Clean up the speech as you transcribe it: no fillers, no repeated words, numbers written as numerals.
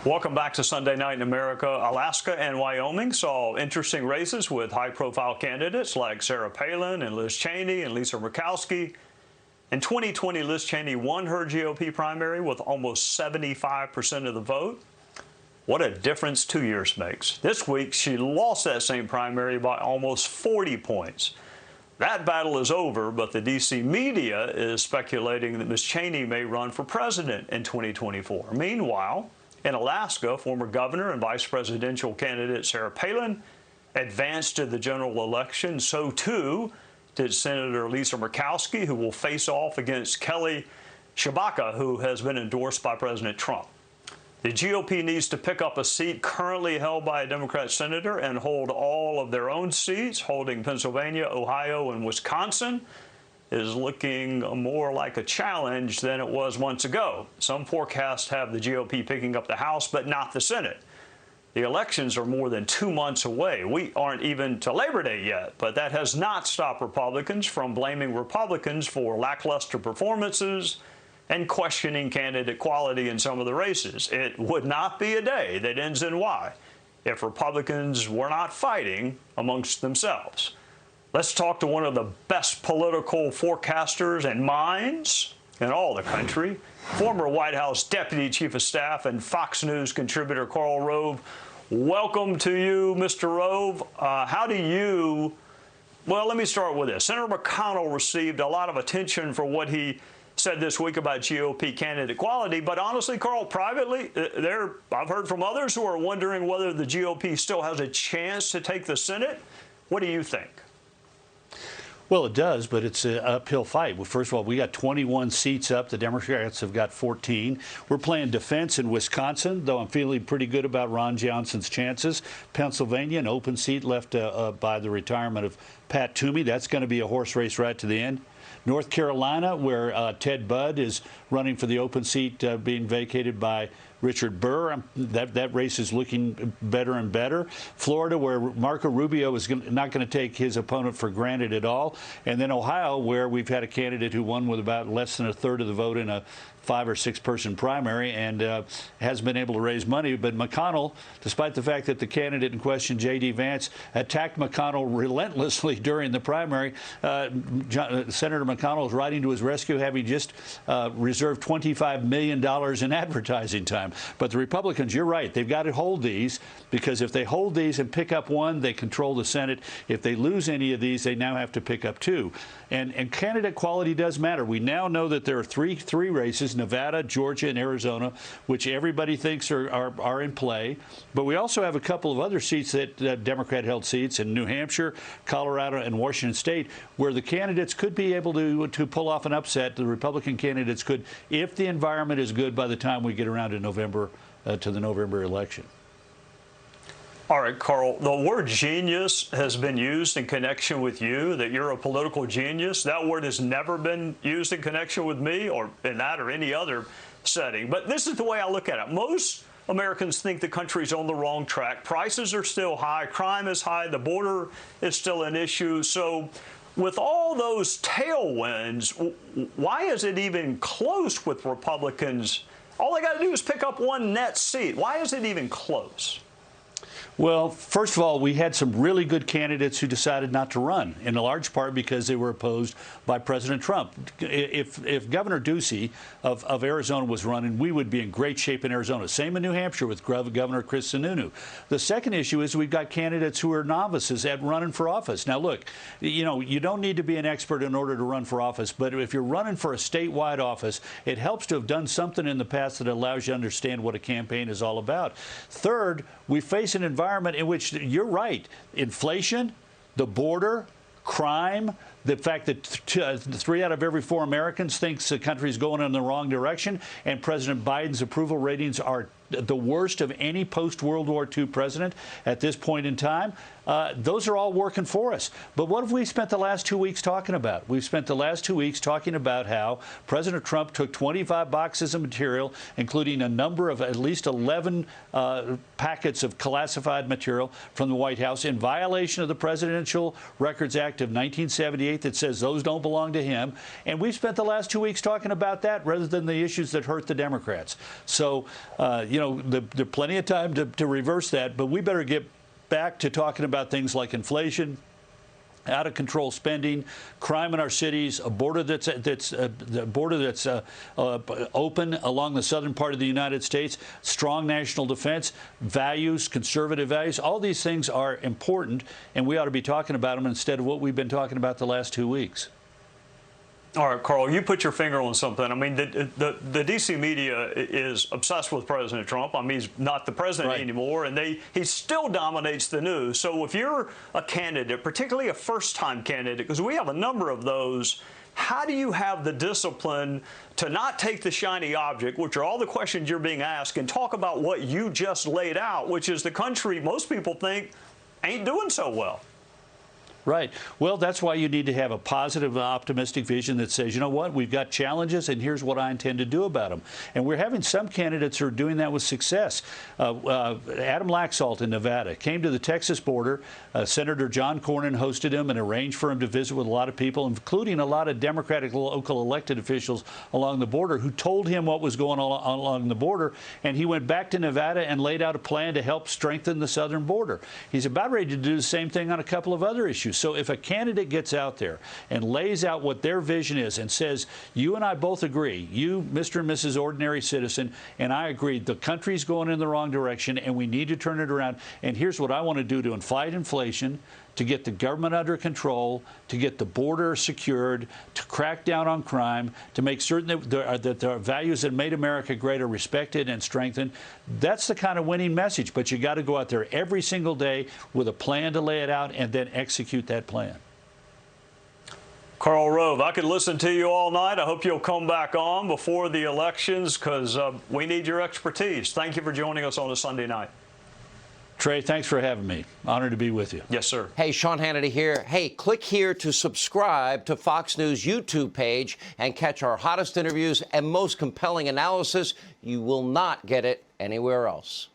Welcome back to Sunday Night in America. Alaska and Wyoming saw interesting races with high-profile candidates like Sarah Palin and Liz Cheney and Lisa Murkowski. In 2020, Liz Cheney won her GOP primary with almost 75% of the vote. What a difference 2 years makes. This week, she lost that same primary by almost 40 points. That battle is over, but the D.C. media is speculating that Ms. Cheney may run for president in 2024. Meanwhile, in Alaska, former governor and vice presidential candidate Sarah Palin advanced to the general election. So, too, did Senator Lisa Murkowski, who will face off against Kelly Tshibaka, who has been endorsed by President Trump. The GOP needs to pick up a seat currently held by a Democrat senator and hold all of their own seats. Holding Pennsylvania, Ohio, and Wisconsin is looking more like a challenge than it was months ago. Some forecasts have the GOP picking up the House, but not the Senate. The elections are more than 2 months away. We aren't even to Labor Day yet, but that has not stopped Republicans from blaming Republicans for lackluster performances and questioning candidate quality in some of the races. It would not be a day that ends in Y if Republicans were not fighting amongst themselves. Let's talk to one of the best political forecasters and minds in all the country, former White House Deputy Chief of Staff and Fox News contributor Karl Rove. Welcome to you, Mr. Rove. Well, let me start with this. Senator McConnell received a lot of attention for what he said this week about GOP candidate quality, but honestly, Karl, privately, I've heard from others who are wondering whether the GOP still has a chance to take the Senate. What do you think? Well, it does, but it's an uphill fight. Well, first of all, we got 21 seats up. The Democrats have got 14. We're playing defense in Wisconsin, though I'm feeling pretty good about Ron Johnson's chances. Pennsylvania, an open seat left by the retirement of Pat Toomey. That's going to be a horse race right to the end. North Carolina, where Ted Budd is running for the open seat being vacated by Richard Burr. That race is looking better and better. Florida, where Marco Rubio is not going to take his opponent for granted at all. And then Ohio, where we've had a candidate who won with about less than a third of the vote in a 5 or 6 person primary and has been able to raise money. But McConnell, despite the fact that the candidate in question, J.D. Vance, attacked McConnell relentlessly during the primary, Senator McConnell is riding to his rescue, having just reserved $25 million in advertising time. But the Republicans, you're right, they've got to hold these, because if they hold these and pick up one, they control the Senate. If they lose any of these, they now have to pick up 2. And candidate quality does matter. We now know that there are three races, Nevada, Georgia, and Arizona, which everybody thinks are in play. But we also have a couple of other seats that Democrat-held seats in New Hampshire, Colorado, and Washington State, where the candidates could be able to pull off an upset. The Republican candidates could, if the environment is good by the time we get around to November, to the November election. All right, Karl, the word genius has been used in connection with you, that you're a political genius. That word has never been used in connection with me or in that or any other setting. But this is the way I look at it. Most Americans think the country's on the wrong track. Prices are still high. Crime is high. The border is still an issue. So with all those tailwinds, why is it even close with Republicans? All they got to do is pick up one net seat. Why is it even close? Well, first of all, we had some really good candidates who decided not to run, in large part because they were opposed by President Trump. If Governor Ducey of Arizona was running, we would be in great shape in Arizona. Same in New Hampshire with Governor Chris Sununu. The second issue is we've got candidates who are novices at running for office. Now, look, you don't need to be an expert in order to run for office, but if you're running for a statewide office, it helps to have done something in the past that allows you to understand what a campaign is all about. Third, we face an environment in which, you're right, inflation, the border, crime, the fact that 3 out of every 4 Americans thinks the country's going in the wrong direction, and President Biden's approval ratings are the worst of any post-World War II president at this point in time. Those are all working for us. But what have we spent the last 2 weeks talking about? We've spent the last 2 weeks talking about how President Trump took 25 boxes of material, including a number of at least 11 packets of classified material from the White House in violation of the Presidential Records Act of 1978 faith that says those don't belong to him. And we've spent the last 2 weeks talking about that rather than the issues that hurt the Democrats. So, there's plenty of time to reverse that, but we better get back to talking about things like inflation, out of control spending, crime in our cities, a border that's open along the southern part of the United States, strong national defense, values, conservative values. All these things are important, and we ought to be talking about them instead of what we've been talking about the last 2 weeks. All right, Karl, you put your finger on something. I mean, the D.C. media is obsessed with President Trump. I mean, he's not the president anymore, and he still dominates the news. So if you're a candidate, particularly a first-time candidate, because we have a number of those, how do you have the discipline to not take the shiny object, which are all the questions you're being asked, and talk about what you just laid out, which is the country most people think ain't doing so well? Right. Well, that's why you need to have a positive, optimistic vision that says, you know what, we've got challenges, and here's what I intend to do about them. And we're having some candidates who are doing that with success. Adam Laxalt in Nevada came to the Texas border. Senator John Cornyn hosted him and arranged for him to visit with a lot of people, including a lot of Democratic local elected officials along the border who told him what was going on along the border. And he went back to Nevada and laid out a plan to help strengthen the southern border. He's about ready to do the same thing on a couple of other issues. So if a candidate gets out there and lays out what their vision is and says, you and I both agree, you, Mr. and Mrs. Ordinary Citizen, and I agree, the country's going in the wrong direction and we need to turn it around. And here's what I want to do to fight inflation, to get the government under control, to get the border secured, to crack down on crime, to make certain that the values that made America great are respected and strengthened. That's the kind of winning message. But you got to go out there every single day with a plan to lay it out and then execute that plan. Karl Rove, I could listen to you all night. I hope you'll come back on before the elections because we need your expertise. Thank you for joining us on a Sunday night. Trey, thanks for having me. Honored to be with you. Yes, sir. Hey, Sean Hannity here. Hey, click here to subscribe to Fox News YouTube page and catch our hottest interviews and most compelling analysis. You will not get it anywhere else.